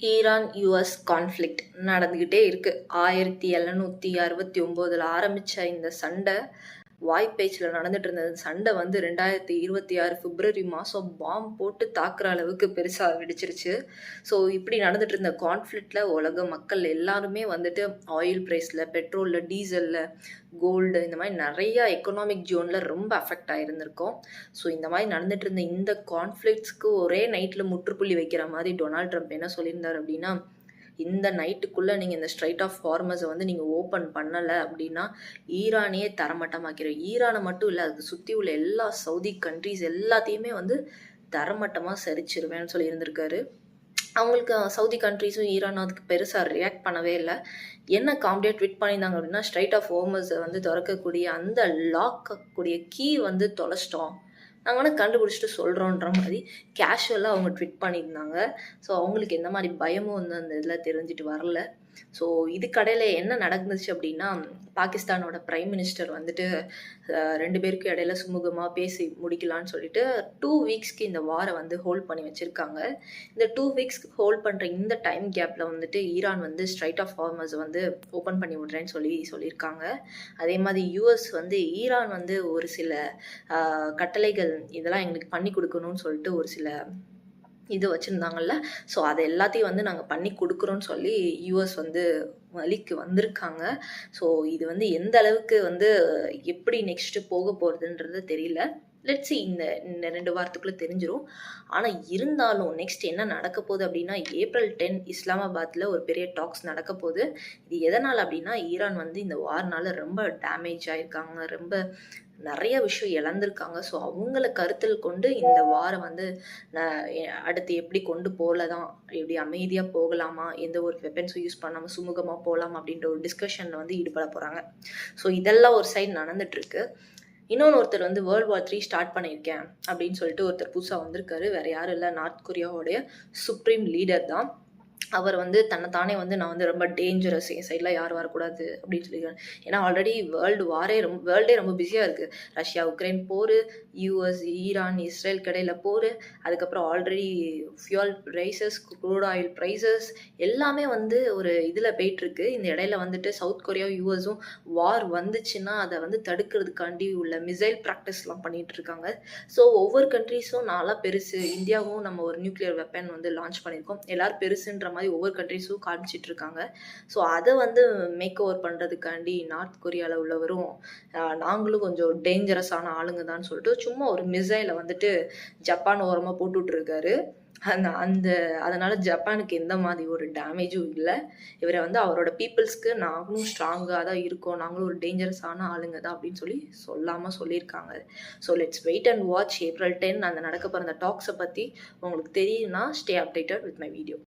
Iran US conflict நடந்துக்கிட்டே இருக்கு. 1769 ஆரம்பிச்ச இந்த சண்டை வாய்ப்பேச்சில் நடந்துட்டு இருந்த சண்டை 2026 பிப்ரவரி மாதம் பாம் போட்டு தாக்குற அளவுக்கு பெருசாக வெடிச்சிருச்சு. ஸோ இப்படி நடந்துட்டு இருந்த கான்ஃப்ளிக்ட்ல உலக மக்கள் எல்லாருமே ஆயில் ப்ரைஸில், பெட்ரோலில், டீசலில், கோல்டு இந்த மாதிரி நிறையா எக்கனாமிக் ஜோனில் ரொம்ப அஃபெக்ட் ஆகிருந்திருக்கோம். ஸோ இந்த மாதிரி நடந்துட்டு இருந்த இந்த கான்ஃப்ளிக்ட்ஸ்க்கு ஒரே நைட்டில் முற்றுப்புள்ளி வைக்கிற மாதிரி டொனால்ட் ட்ரம்ப் என்ன சொல்லியிருந்தார் அப்படின்னா, இந்த நைட்டுக்குள்ளே நீங்கள் இந்த ஸ்ட்ரைட் ஆஃப் ஹார்மஸை நீங்கள் ஓப்பன் பண்ணலை அப்படின்னா ஈரானையே தரமட்டமாக்கிறோம். ஈரானை மட்டும் இல்லை, அதுக்கு சுற்றி உள்ள எல்லா சவுதி கண்ட்ரிஸ் எல்லாத்தையுமே தரமட்டமாக சரிச்சிருவேன்னு சொல்லி இருந்திருக்காரு. அவங்களுக்கு சவுதி கண்ட்ரிஸும் ஈரானும் அதுக்கு பெருசாக ரியாக்ட் பண்ணவே இல்லை. என்ன காமெடியாக ட்விட் பண்ணியிருந்தாங்க அப்படின்னா, ஸ்ட்ரைட் ஆஃப் ஹார்மஸை திறக்கக்கூடிய அந்த லாக்கக்கூடிய கீ தொலைச்சிட்டோம், நாங்கள் கண்டுபிடிச்சிட்டு சொல்கிறோன்ற மாதிரி கேஷுவலாக அவங்க ட்விட் பண்ணியிருந்தாங்க. ஸோ அவங்களுக்கு எந்த மாதிரி பயமும் அந்த இதில் தெரிஞ்சுட்டு வரல. ஸோ இதுக்கடையில் என்ன நடந்துச்சு அப்படின்னா, பாகிஸ்தானோட பிரைம் மினிஸ்டர் ரெண்டு பேருக்கும் இடையில சுமூகமாக பேசி முடிக்கலான்னு சொல்லிட்டு 2 வீக்ஸ்க்கு இந்த வாரை ஹோல்ட் பண்ணி வச்சுருக்காங்க. இந்த 2 வீக்ஸ்க்கு ஹோல்ட் பண்ணுற இந்த டைம் கேப்பில் Iran strait of Hormuz open பண்ணி விட்றேன்னு சொல்லியிருக்காங்க. அதே மாதிரி யூஎஸ் ஈரான் ஒரு சில கட்டளைகள் இதெல்லாம் எங்களுக்கு பண்ணி கொடுக்கணும்னு சொல்லிட்டு ஒரு சில இது வச்சுருந்தாங்கல்ல, ஸோ அதை எல்லாத்தையும் நாங்கள் பண்ணி கொடுக்குறோன்னு சொல்லி யூஎஸ் வழிக்கு வந்திருக்காங்க. ஸோ இது எந்த அளவுக்கு எப்படி நெக்ஸ்ட்டு போக போகிறதுன்றது தெரியல. லெட்ஸ் இந்த 2 வாரத்துக்குள்ளே தெரிஞ்சிடும். ஆனால் இருந்தாலும் நெக்ஸ்ட் என்ன நடக்க போகுது அப்படின்னா, ஏப்ரல் 10 இஸ்லாமாபாத்தில் ஒரு பெரிய டாக்ஸ் நடக்க போகுது. இது எதனால் அப்படின்னா, ஈரான் இந்த வார்னால் ரொம்ப டேமேஜ் ஆகிருக்காங்க, ரொம்ப நிறைய விஷயம் இழந்திருக்காங்க. ஸோ அவங்கள கருத்தில் கொண்டு இந்த வாரம் அடுத்து எப்படி கொண்டு போகலதான், எப்படி அமைதியாக போகலாமா, எந்த ஒரு வெப்பன்ஸும் யூஸ் பண்ணாமல் சுமூகமாக போகலாம் அப்படின்ற ஒரு டிஸ்கஷனில் ஈடுபட போகிறாங்க. ஸோ இதெல்லாம் ஒரு சைடு நடந்துட்டுருக்கு. இன்னொன்று ஒருத்தர் வேர்ல்டு வார் 3 ஸ்டார்ட் பண்ணியிருக்கேன் அப்படின்னு சொல்லிட்டு ஒருத்தர் புதுசாக வந்திருக்காரு. வேறு யாரும் இல்லை, நார்த் கொரியாவோடைய சுப்ரீம் லீடர் தான். அவர் தன்னைத்தானே நான் ரொம்ப டேஞ்சரஸ், என் சைடில் யாரும் வரக்கூடாது அப்படின்னு சொல்லியிருக்காரு. ஏன்னா ஆல்ரெடி வேர்ல்டே ரொம்ப பிஸியாக இருக்குது. ரஷ்யா உக்ரைன் போர், யூஎஸ் ஈரான் இஸ்ரேல் கடையில் போர், அதுக்கப்புறம் already fuel prices, crude oil prices எல்லாமே ஒரு இதில் போயிட்டுருக்கு. இந்த இடையில சவுத் கொரியா யூஎஸும் வார் வந்துச்சுன்னா அதை தடுக்கிறதுக்காண்டி உள்ள மிசைல் ப்ராக்டிஸ்லாம் பண்ணிகிட்டு இருக்காங்க. ஸோ ஒவ்வொரு கண்ட்ரீஸும் நாளாக பெருசு, இந்தியாவும் நம்ம ஒரு நியூக்ளியர் வெப்பன் லான்ச் பண்ணியிருக்கோம், எல்லோரும் பெருசுன்ற மாதிரி ஒவ்வொரு கண்ட்ரிஸும் காமிச்சிட்டு இருக்காங்க. ஸோ அதை மேக் ஓவர் பண்ணுறதுக்காண்டி நார்த் கொரியாவில் உள்ளவரும் நாங்களும் கொஞ்சம் டேஞ்சரஸான ஆளுங்க தான் சொல்லிட்டு சும்மா ஒரு மிசைலை ஜப்பான் ஓரமாக போட்டுட்ருக்காரு. அதனால் ஜப்பானுக்கு எந்த மாதிரி ஒரு டேமேஜும் இல்லை. இவரை அவரோட பீப்புள்ஸ்க்கு நாங்களும் ஸ்ட்ராங்காக தான் இருக்கோம், நாங்களும் ஒரு டேஞ்சரஸான ஆளுங்க தான் அப்படின்னு சொல்லாமல் சொல்லியிருக்காங்க. So let's wait and watch April 10 நடக்க போகிற அந்த டாக்ஸை பற்றி உங்களுக்கு தெரியும்னா stay updated with my video.